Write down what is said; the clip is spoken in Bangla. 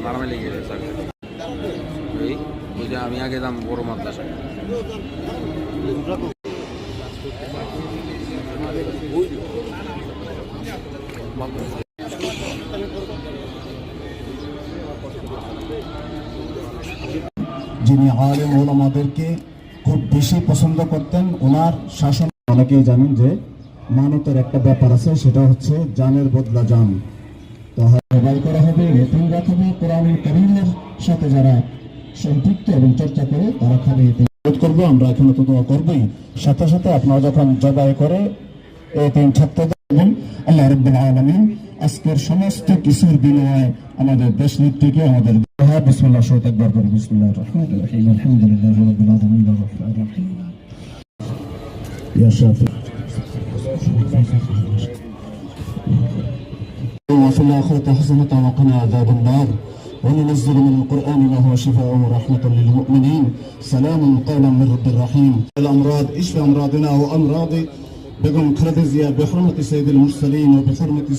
মারামে লেগে গেছে এই ওই যে আমি আগে দাম বড় মাদ্রাসা যিনি আলেম ওলামাদেরকে খুব বেশি পছন্দ করতেন। ওনার শাসন অনেকেই জানেন যে মানতের একটা ব্যাপার আছে, সেটা হচ্ছে জানের বদলা জান। তো সবাই করা হবে, নতুন রাখবে কোরআনুল কারীমের সাথে যারা সম্পৃক্ত এবং চর্চা করে তারা খাবে করবো। আমরা এখানে তো দোয়া করবোই, সাথে সাথে আপনারা যখন জবাই করে এই তিন ছাত্র দেবেন। আল্লাহ রাব্বুল আলামিন আজকের সমস্ত কিছুর বিনিময়ে আমাদের দেশ নেত্রীকে আমাদের বিসমিল্লাহ শরীত একবার করে বিসমিল্লাহির রহমানির রহিম আলহামদুলিল্লাহি রাব্বিল আলামিন আর রাহমানির রহিম ইয়া শাফি وفي الآخرة حسنة وقنا عذاب النار وننزل من القرآن ما هو شفاء ورحمة للمؤمنين سلام قولا من رب الرحيم. الأمراض اشف أمراضنا وأمراض بقم خالد زياد بحرمة سيد المرسلين وبحرمة